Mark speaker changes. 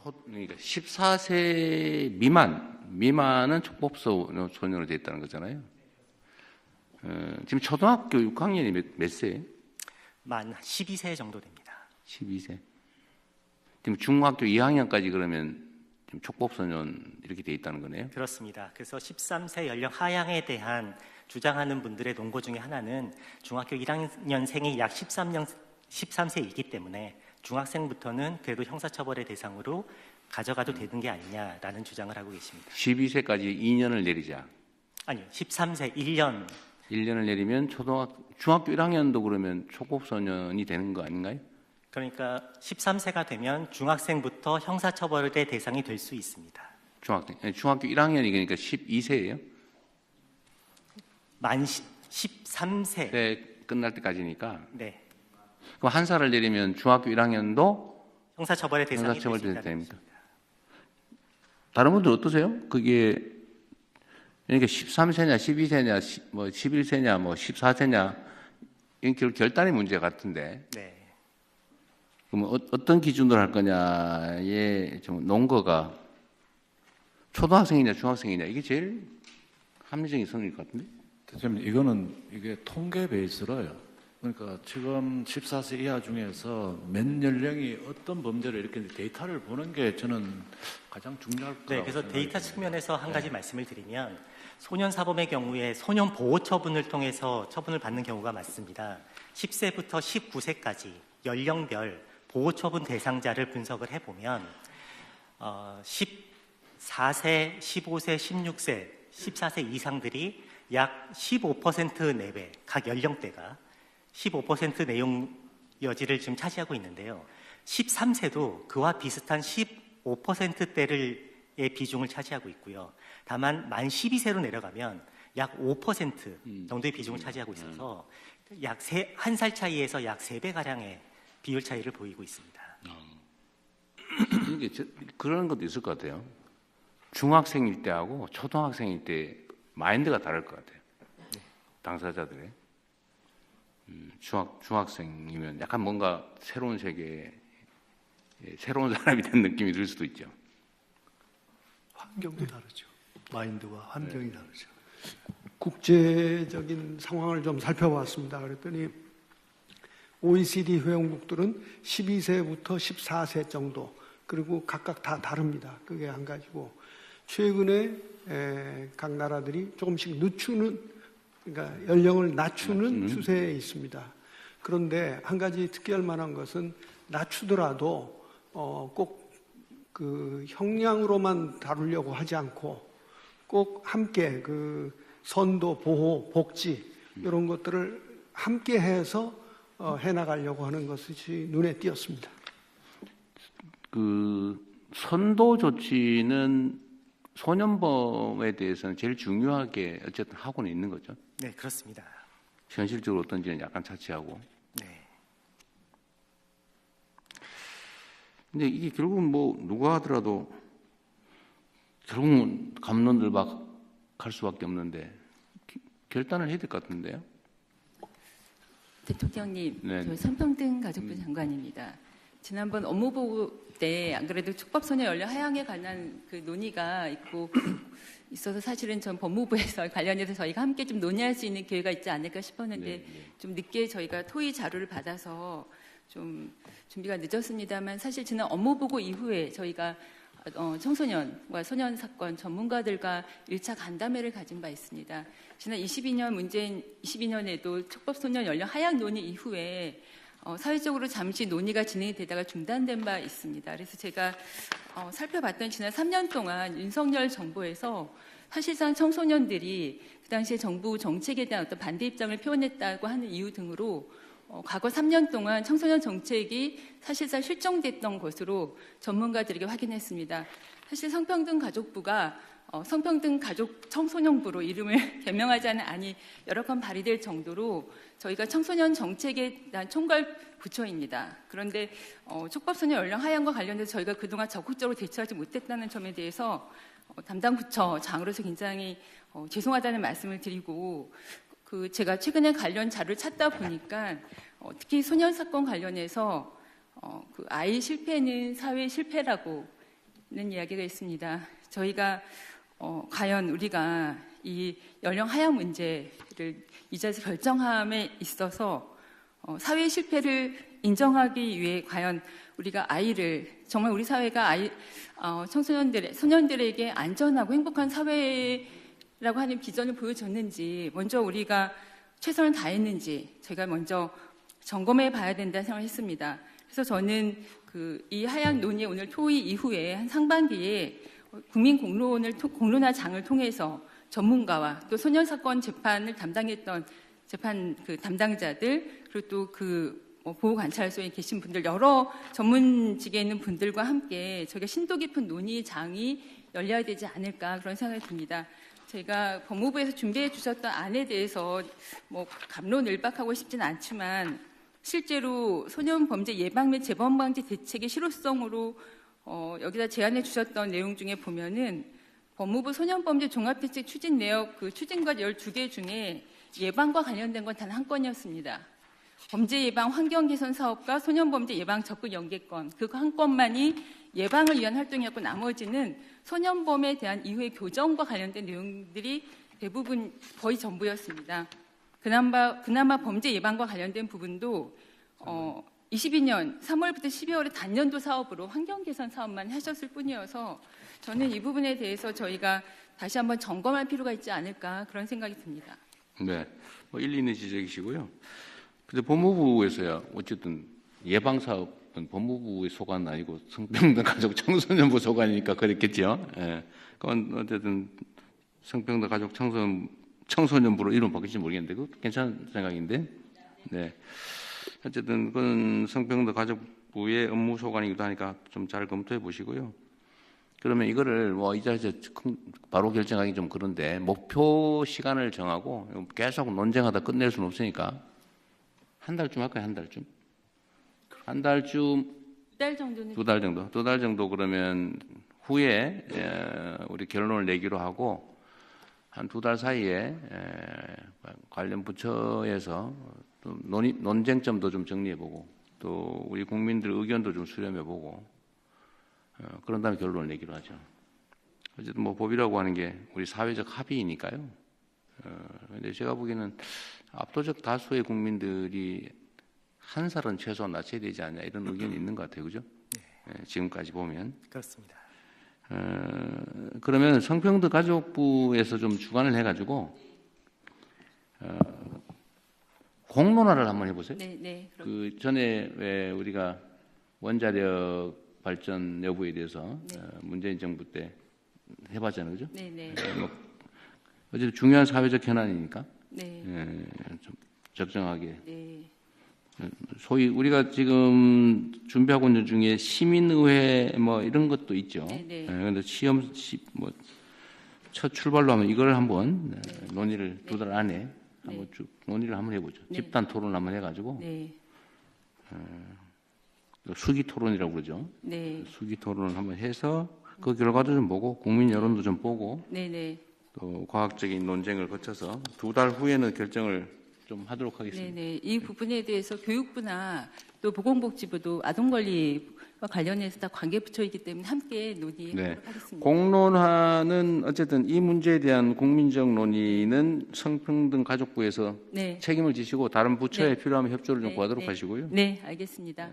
Speaker 1: 그러니까 14세 미만은 촉법소년으로 되어 있다는 거잖아요. 지금 초등학교 6학년이 몇 세예요?
Speaker 2: 만 12세 정도 됩니다.
Speaker 1: 12세. 지금 중학교 2학년까지 그러면 지금 촉법소년 이렇게 되어 있다는 거네요?
Speaker 2: 그렇습니다. 그래서 13세 연령 하향에 대한 주장하는 분들의 논거 중에 하나는 중학교 1학년생이 약 13세이기 때문에 중학생부터는 그래도 형사처벌의 대상으로 가져가도 되는 게 아니냐라는 주장을 하고 계십니다.
Speaker 1: 12세까지 2년을 내리자.
Speaker 2: 아니요, 13세 1년을
Speaker 1: 내리면 중학교 1학년도 그러면 촉법소년이 되는 거 아닌가요?
Speaker 2: 그러니까 13세가 되면 중학생부터 형사처벌의 대상이 될 수 있습니다.
Speaker 1: 중학교 1학년이 그러니까 12세예요?
Speaker 2: 만 13세.
Speaker 1: 네, 끝날 때까지니까.
Speaker 2: 네.
Speaker 1: 그럼 한 살을 내리면 중학교 1학년도
Speaker 2: 형사처벌의 대상이
Speaker 1: 형사처벌
Speaker 2: 될 수 있다는
Speaker 1: 됩니다.
Speaker 2: 것입니다.
Speaker 1: 다른 분들 어떠세요? 그게 그러니까 13세냐, 12세냐, 뭐 11세냐, 뭐 14세냐 이건 결단의 문제 같은데.
Speaker 2: 네.
Speaker 1: 그럼 어떤 기준으로 할 거냐의 좀 논거가 초등학생이냐, 중학생이냐 이게 제일 합리적인 선일 것 같은데.
Speaker 3: 대표님, 이게 통계 베이스로요. 그러니까 지금 14세 이하 중에서 몇 연령이 어떤 범죄를 이렇게 데이터를 보는 게 저는 가장 중요할 거라고
Speaker 2: 네, 그래서 데이터
Speaker 3: 생각합니다.
Speaker 2: 측면에서 한 가지 말씀을 드리면 소년 사범의 경우에 소년 보호 처분을 통해서 처분을 받는 경우가 많습니다. 10세부터 19세까지 연령별 보호 처분 대상자를 분석을 해보면 14세, 15세, 16세, 14세 이상들이 약 15% 내외, 각 연령대가 15% 내용 여지를 지금 차지하고 있는데요. 13세도 그와 비슷한 15%대의 비중을 차지하고 있고요. 다만 만 12세로 내려가면 약 5% 정도의 비중을 차지하고 있어서 약 한 살 차이에서 약 3배가량의 비율 차이를 보이고 있습니다.
Speaker 1: 이게 그런 것도 있을 것 같아요. 중학생일 때하고 초등학생일 때 마인드가 다를 것 같아요. 당사자들의. 중학생이면 약간 뭔가 새로운 세계에 새로운 사람이 된 느낌이 들 수도 있죠.
Speaker 4: 환경도 다르죠. 마인드와 환경이 다르죠. 국제적인 상황을 좀 살펴봤습니다. 그랬더니 OECD 회원국들은 12세부터 14세 정도, 그리고 각각 다 다릅니다. 그게 한 가지고, 최근에 각 나라들이 조금씩 그러니까 연령을 낮추는 추세에 있습니다. 그런데 한 가지 특이할 만한 것은 낮추더라도 꼭 그 형량으로만 다루려고 하지 않고 꼭 함께 그 선도, 보호, 복지 이런 것들을 함께 해서 해나가려고 하는 것이 눈에 띄었습니다.
Speaker 1: 그 선도 조치는 소년범에 대해서는 제일 중요하게 어쨌든 하고는 있는 거죠.
Speaker 2: 네, 그렇습니다.
Speaker 1: 현실적으로 어떤지는 약간 차치하고.
Speaker 2: 네.
Speaker 1: 근데 이게 결국은 뭐 누가 하더라도 결국은 감론들 막 갈 수밖에 없는데 결단을 해야 될 것 같은데요.
Speaker 5: 대통령님,
Speaker 1: 네.
Speaker 5: 저 성평등 가족부 장관입니다. 지난번 업무보고 때 안 그래도 촉법소년 연령 하향에 관한 그 논의가 있어서 사실은 전 법무부에서 관련해서 저희가 함께 좀 논의할 수 있는 기회가 있지 않을까 싶었는데 좀 늦게 저희가 토의 자료를 받아서 좀 준비가 늦었습니다만 사실 지난 업무보고 이후에 저희가 청소년과 소년 사건 전문가들과 1차 간담회를 가진 바 있습니다. 지난 22년에도 촉법소년 연령 하향 논의 이후에 사회적으로 잠시 논의가 진행이 되다가 중단된 바 있습니다. 그래서 제가 살펴봤던 지난 3년 동안 윤석열 정부에서 사실상 청소년들이 그 당시에 정부 정책에 대한 어떤 반대 입장을 표현했다고 하는 이유 등으로 과거 3년 동안 청소년 정책이 사실상 실종됐던 것으로 전문가들에게 확인했습니다. 사실 성평등 가족부가 성평등 가족 청소년부로 이름을 개명하자는 안이 여러 건 발의될 정도로 저희가 청소년 정책에 대한 총괄 부처입니다. 그런데 촉법소년 연령 하향과 관련해서 저희가 그동안 적극적으로 대처하지 못했다는 점에 대해서 담당 부처장으로서 굉장히 죄송하다는 말씀을 드리고 제가 최근에 관련 자료를 찾다 보니까 특히 소년 사건 관련해서 그 아이 실패는 사회 실패라고 이야기가 있습니다. 저희가 과연 우리가 이 연령 하향 문제를 이 자리에서 결정함에 있어서 사회 실패를 인정하기 위해 과연 우리가 아이를 정말 우리 사회가 소년들에게 안전하고 행복한 사회라고 하는 비전을 보여줬는지 먼저 우리가 최선을 다했는지 저희가 먼저 점검해 봐야 된다는 생각을 했습니다. 그래서 저는 이 하향 논의 오늘 토의 이후에 한 상반기에 국민 공론화장을 통해서 전문가와 또 소년 사건 재판을 담당했던 재판 담당자들 그리고 또 보호 관찰소에 계신 분들 여러 전문직에 있는 분들과 함께 저희가 심도 깊은 논의장이 열려야 되지 않을까 그런 생각이 듭니다. 제가 법무부에서 준비해 주셨던 안에 대해서 갑론을박하고 싶지는 않지만 실제로 소년 범죄 예방 및 재범 방지 대책의 실효성으로 여기다 제안해 주셨던 내용 중에 보면은 법무부 소년범죄 종합대책 추진 내역 추진과 12개 중에 예방과 관련된 건 단 한 건이었습니다. 범죄 예방 환경 개선 사업과 소년범죄 예방 적극 연계권 그 한 건만이 예방을 위한 활동이었고 나머지는 소년범에 대한 이후의 교정과 관련된 내용들이 대부분 거의 전부였습니다. 그나마 범죄 예방과 관련된 부분도 22년 3월부터 12월에 단년도 사업으로 환경 개선 사업만 하셨을 뿐이어서 저는 이 부분에 대해서 저희가 다시 한번 점검할 필요가 있지 않을까 그런 생각이 듭니다.
Speaker 1: 네, 일리 있는 지적이시고요. 근데 법무부에서야 어쨌든 예방 사업은 법무부의 소관은 아니고 성평등 가족 청소년부 소관이니까 그랬겠죠. 예. 그건 어쨌든 성평등 가족 청소년부로 이름 바뀔지 모르겠는데 그거 괜찮은 생각인데. 네. 어쨌든 그건 성평등 가족부의 업무 소관이기도 하니까 좀 잘 검토해 보시고요. 그러면 이거를 이 자리에서 바로 결정하기 좀 그런데 목표 시간을 정하고 계속 논쟁하다 끝낼 수는 없으니까 한 달쯤 할까요? 한 달쯤? 한 달쯤?
Speaker 5: 2달 정도는?
Speaker 1: 2달 정도? 2달 정도 그러면 후에 우리 결론을 내기로 하고 한 2달 사이에 관련 부처에서 또 논쟁점도 좀 정리해보고 또 우리 국민들 의견도 좀 수렴해보고 그런 다음에 결론을 내기로 하죠. 어쨌든 법이라고 하는 게 우리 사회적 합의이니까요. 근데 제가 보기에는 압도적 다수의 국민들이 한 살은 최소한 낮춰야 되지 않냐 이런 의견이 있는 것 같아요. 그죠? 네. 지금까지 보면.
Speaker 2: 그렇습니다.
Speaker 1: 그러면 성평등 가족부에서 좀 주관을 해가지고 공론화를 한번 해보세요.
Speaker 5: 네.
Speaker 1: 그 전에 왜 우리가 원자력 발전 여부에 대해서 문재인 정부 때 해봤잖아요, 그죠?
Speaker 5: 네.
Speaker 1: 어쨌든 중요한 사회적 현안이니까 좀 적정하게.
Speaker 5: 네.
Speaker 1: 소위 우리가 지금 준비하고 있는 중에 시민의회 이런 것도 있죠.
Speaker 5: 네.
Speaker 1: 그런데 첫 출발로 하면 이걸 한번 논의를 2달 안에 한번 쭉 논의를 한번 해보죠. 집단 토론을 한번 해가지고 수기 토론이라고 그러죠.
Speaker 5: 네.
Speaker 1: 수기 토론을 한번 해서 그 결과도 좀 보고 국민 여론도 좀 보고 또 과학적인 논쟁을 거쳐서 2달 후에는 결정을 좀 하도록 하겠습니다.
Speaker 5: 네. 이 부분에 대해서 교육부나 또 보건복지부도 아동권리와 관련해서 다 관계부처이기 때문에 함께 논의하도록 하겠습니다.
Speaker 1: 공론화는 어쨌든 이 문제에 대한 국민적 논의는 성평등 가족부에서 책임을 지시고 다른 부처에 필요하면 협조를 좀 구하도록 하시고요.
Speaker 5: 네, 알겠습니다.